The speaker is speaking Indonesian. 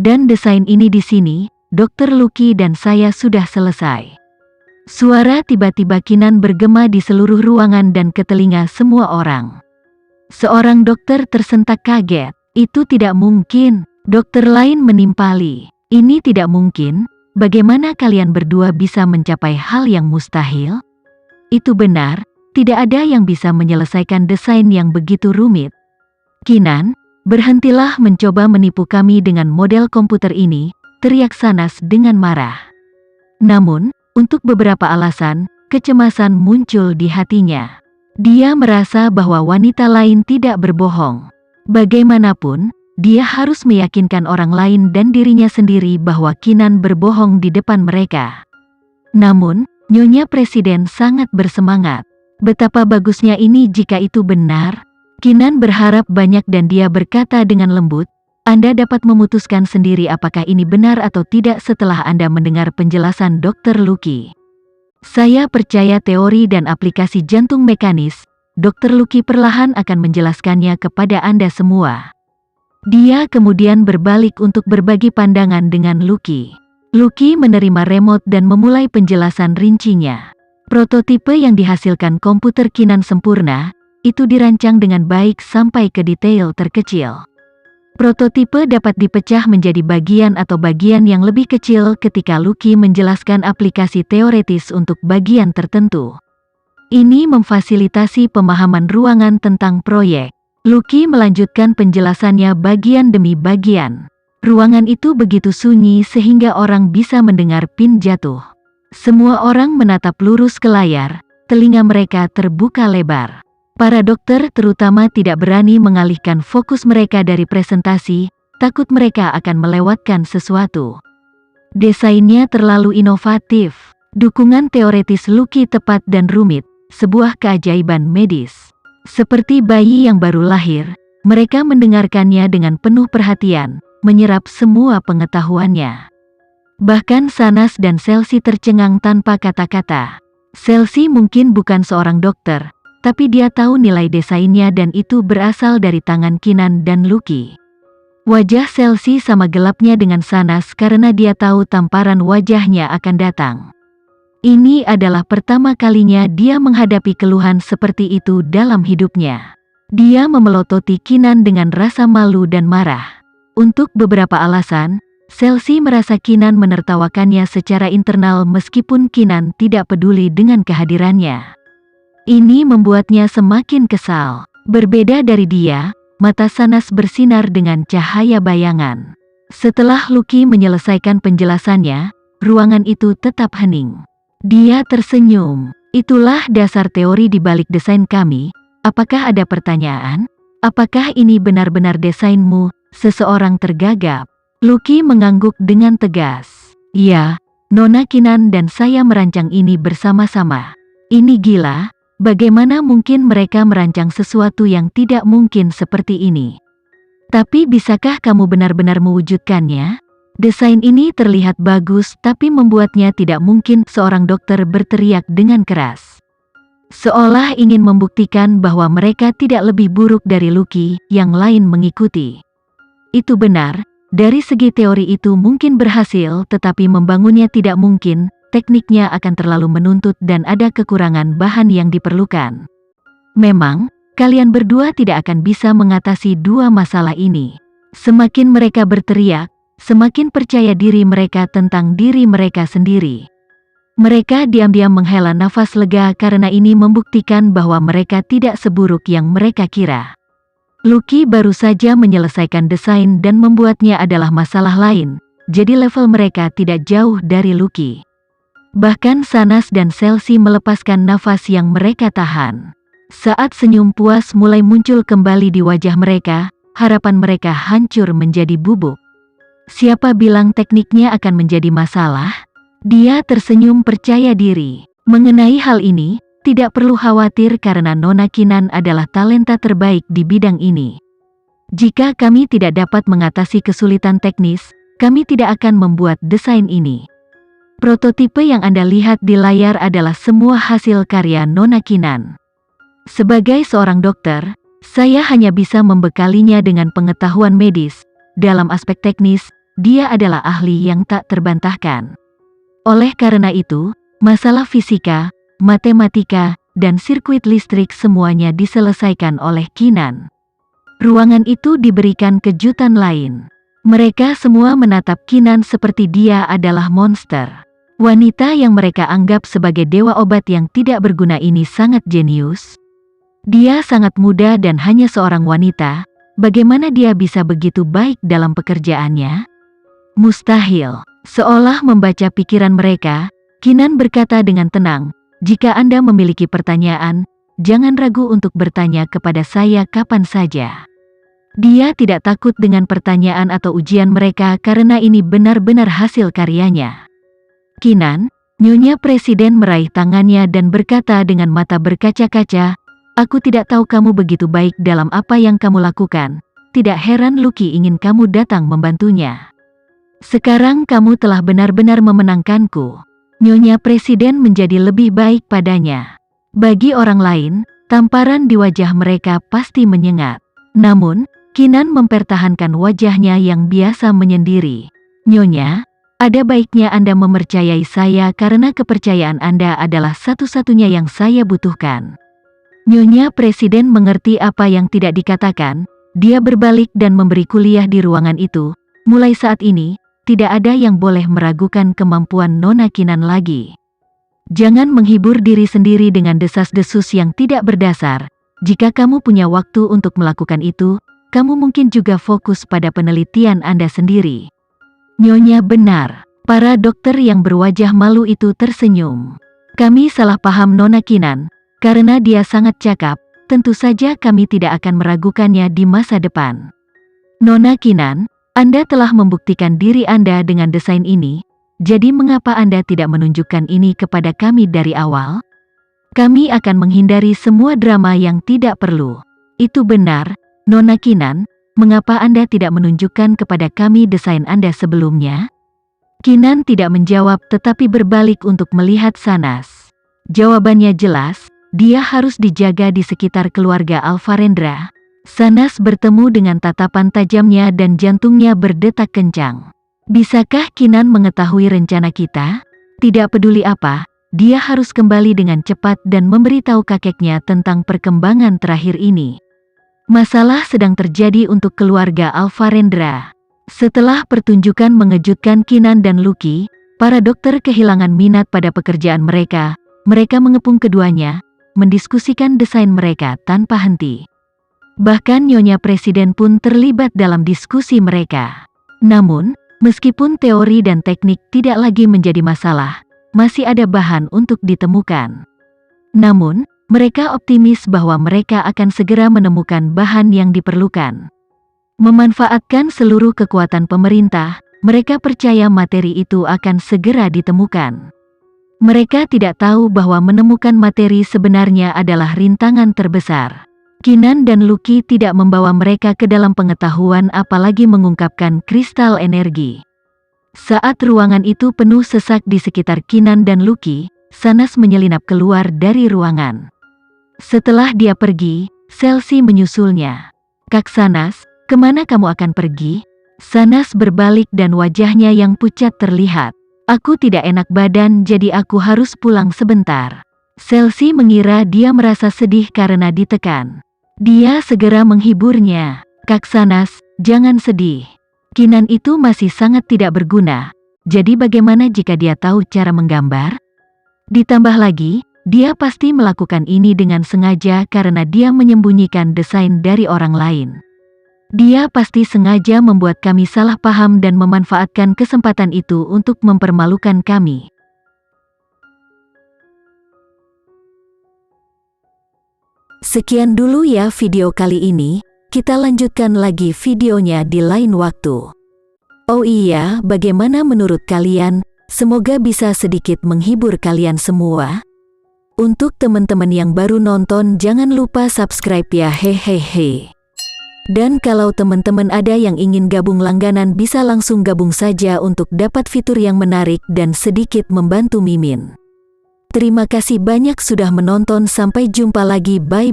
Dan desain ini di sini, Dr. Lucky dan saya sudah selesai. Suara tiba-tiba kinan bergema di seluruh ruangan dan ke telinga semua orang. Seorang dokter tersentak kaget. Itu tidak mungkin. Dokter lain menimpali. Ini tidak mungkin. Bagaimana kalian berdua bisa mencapai hal yang mustahil? Itu benar, tidak ada yang bisa menyelesaikan desain yang begitu rumit. Kinan, berhentilah mencoba menipu kami dengan model komputer ini, teriak Sanas dengan marah. Namun, untuk beberapa alasan, kecemasan muncul di hatinya. Dia merasa bahwa wanita lain tidak berbohong. Bagaimanapun, dia harus meyakinkan orang lain dan dirinya sendiri bahwa Kinan berbohong di depan mereka. Namun, Nyonya Presiden sangat bersemangat. Betapa bagusnya ini jika itu benar. Kinan berharap banyak dan dia berkata dengan lembut, Anda dapat memutuskan sendiri apakah ini benar atau tidak setelah Anda mendengar penjelasan Dr. Lucky. Saya percaya teori dan aplikasi jantung mekanis. Dr. Lucky perlahan akan menjelaskannya kepada Anda semua. Dia kemudian berbalik untuk berbagi pandangan dengan Lucky. Lucky menerima remote dan memulai penjelasan rincinya. Prototipe yang dihasilkan komputer Kinan sempurna, itu dirancang dengan baik sampai ke detail terkecil. Prototipe dapat dipecah menjadi bagian atau bagian yang lebih kecil ketika Lucky menjelaskan aplikasi teoretis untuk bagian tertentu. Ini memfasilitasi pemahaman ruangan tentang proyek. Lucky melanjutkan penjelasannya bagian demi bagian. Ruangan itu begitu sunyi sehingga orang bisa mendengar pin jatuh. Semua orang menatap lurus ke layar, telinga mereka terbuka lebar. Para dokter terutama tidak berani mengalihkan fokus mereka dari presentasi, takut mereka akan melewatkan sesuatu. Desainnya terlalu inovatif. Dukungan teoretis Lucky tepat dan rumit, sebuah keajaiban medis. Seperti bayi yang baru lahir, mereka mendengarkannya dengan penuh perhatian, menyerap semua pengetahuannya. Bahkan Sanas dan Chelsea tercengang tanpa kata-kata. Chelsea mungkin bukan seorang dokter, tapi dia tahu nilai desainnya dan itu berasal dari tangan Kinan dan Lucky. Wajah Chelsea sama gelapnya dengan Sanas karena dia tahu tamparan wajahnya akan datang. Ini adalah pertama kalinya dia menghadapi keluhan seperti itu dalam hidupnya. Dia memelototi Kinan dengan rasa malu dan marah. Untuk beberapa alasan, Chelsea merasa Kinan menertawakannya secara internal meskipun Kinan tidak peduli dengan kehadirannya. Ini membuatnya semakin kesal. Berbeda dari dia, mata Sanas bersinar dengan cahaya bayangan. Setelah Lucky menyelesaikan penjelasannya, ruangan itu tetap hening. Dia tersenyum. Itulah dasar teori di balik desain kami. Apakah ada pertanyaan? Apakah ini benar-benar desainmu? Seseorang tergagap. Lucky mengangguk dengan tegas. Ya, Nona Kinan dan saya merancang ini bersama-sama. Ini gila. Bagaimana mungkin mereka merancang sesuatu yang tidak mungkin seperti ini? Tapi bisakah kamu benar-benar mewujudkannya? Desain ini terlihat bagus tapi membuatnya tidak mungkin, seorang dokter berteriak dengan keras. Seolah ingin membuktikan bahwa mereka tidak lebih buruk dari Lucky, yang lain mengikuti. Itu benar, dari segi teori itu mungkin berhasil tetapi membangunnya tidak mungkin. Tekniknya akan terlalu menuntut dan ada kekurangan bahan yang diperlukan. Memang, kalian berdua tidak akan bisa mengatasi dua masalah ini. Semakin mereka berteriak, semakin percaya diri mereka tentang diri mereka sendiri. Mereka diam-diam menghela nafas lega karena ini membuktikan bahwa mereka tidak seburuk yang mereka kira. Lucky baru saja menyelesaikan desain dan membuatnya adalah masalah lain, jadi level mereka tidak jauh dari Lucky. Bahkan Sanas dan Chelsea melepaskan nafas yang mereka tahan. Saat senyum puas mulai muncul kembali di wajah mereka, harapan mereka hancur menjadi bubuk. Siapa bilang tekniknya akan menjadi masalah? Dia tersenyum percaya diri. Mengenai hal ini, tidak perlu khawatir karena Nona Kinan adalah talenta terbaik di bidang ini. Jika kami tidak dapat mengatasi kesulitan teknis, kami tidak akan membuat desain ini. Prototipe yang Anda lihat di layar adalah semua hasil karya Nona Kinan. Sebagai seorang dokter, saya hanya bisa membekalinya dengan pengetahuan medis. Dalam aspek teknis, dia adalah ahli yang tak terbantahkan. Oleh karena itu, masalah fisika, matematika, dan sirkuit listrik semuanya diselesaikan oleh Kinan. Ruangan itu diberikan kejutan lain. Mereka semua menatap Kinan seperti dia adalah monster. Wanita yang mereka anggap sebagai dewa obat yang tidak berguna ini sangat jenius. Dia sangat muda dan hanya seorang wanita. Bagaimana dia bisa begitu baik dalam pekerjaannya? Mustahil. Seolah membaca pikiran mereka, Kinan berkata dengan tenang, "Jika Anda memiliki pertanyaan, jangan ragu untuk bertanya kepada saya kapan saja." Dia tidak takut dengan pertanyaan atau ujian mereka karena ini benar-benar hasil karyanya. "Kinan," Nyonya Presiden meraih tangannya dan berkata dengan mata berkaca-kaca, "Aku tidak tahu kamu begitu baik dalam apa yang kamu lakukan. Tidak heran Lucky ingin kamu datang membantunya. Sekarang kamu telah benar-benar memenangkanku." Nyonya Presiden menjadi lebih baik padanya. Bagi orang lain, tamparan di wajah mereka pasti menyengat. Namun, Kinan mempertahankan wajahnya yang biasa menyendiri. "Nyonya, ada baiknya Anda mempercayai saya karena kepercayaan Anda adalah satu-satunya yang saya butuhkan." Nyonya Presiden mengerti apa yang tidak dikatakan. Dia berbalik dan memberi kuliah di ruangan itu. Mulai saat ini, tidak ada yang boleh meragukan kemampuan Nona Kinan lagi. Jangan menghibur diri sendiri dengan desas-desus yang tidak berdasar. Jika kamu punya waktu untuk melakukan itu, kamu mungkin juga fokus pada penelitian Anda sendiri. Nyonya benar. Para dokter yang berwajah malu itu tersenyum. "Kami salah paham Nona Kinan. Karena dia sangat cakap, tentu saja kami tidak akan meragukannya di masa depan." "Nona Kinan, Anda telah membuktikan diri Anda dengan desain ini, jadi mengapa Anda tidak menunjukkan ini kepada kami dari awal? Kami akan menghindari semua drama yang tidak perlu." "Itu benar, Nona Kinan, mengapa Anda tidak menunjukkan kepada kami desain Anda sebelumnya?" Kinan tidak menjawab tetapi berbalik untuk melihat Sanas. Jawabannya jelas, dia harus dijaga di sekitar keluarga Alvarendra. Sanas bertemu dengan tatapan tajamnya dan jantungnya berdetak kencang. "Bisakah Kinan mengetahui rencana kita? Tidak peduli apa, dia harus kembali dengan cepat dan memberitahu kakeknya tentang perkembangan terakhir ini. Masalah sedang terjadi untuk keluarga Alvarendra." Setelah pertunjukan mengejutkan Kinan dan Lucky, para dokter kehilangan minat pada pekerjaan mereka. Mereka mengepung keduanya, mendiskusikan desain mereka tanpa henti. Bahkan Nyonya Presiden pun terlibat dalam diskusi mereka. Namun, meskipun teori dan teknik tidak lagi menjadi masalah, masih ada bahan untuk ditemukan. Namun, mereka optimis bahwa mereka akan segera menemukan bahan yang diperlukan. Memanfaatkan seluruh kekuatan pemerintah, mereka percaya materi itu akan segera ditemukan. Mereka tidak tahu bahwa menemukan materi sebenarnya adalah rintangan terbesar. Kinan dan Lucky tidak membawa mereka ke dalam pengetahuan apalagi mengungkapkan kristal energi. Saat ruangan itu penuh sesak di sekitar Kinan dan Lucky, Sanas menyelinap keluar dari ruangan. Setelah dia pergi, Chelsea menyusulnya. "Kak Sanas, kemana kamu akan pergi?" Sanas berbalik dan wajahnya yang pucat terlihat. "Aku tidak enak badan jadi aku harus pulang sebentar." Chelsea mengira dia merasa sedih karena ditekan. Dia segera menghiburnya. "Kak Sanas, jangan sedih. Kinan itu masih sangat tidak berguna. Jadi bagaimana jika dia tahu cara menggambar? Ditambah lagi, dia pasti melakukan ini dengan sengaja karena dia menyembunyikan desain dari orang lain. Dia pasti sengaja membuat kami salah paham dan memanfaatkan kesempatan itu untuk mempermalukan kami." Sekian dulu ya video kali ini, kita lanjutkan lagi videonya di lain waktu. Oh iya, bagaimana menurut kalian? Semoga bisa sedikit menghibur kalian semua. Untuk teman-teman yang baru nonton jangan lupa subscribe ya hehehe. Dan kalau teman-teman ada yang ingin gabung langganan bisa langsung gabung saja untuk dapat fitur yang menarik dan sedikit membantu Mimin. Terima kasih banyak sudah menonton, sampai jumpa lagi, bye.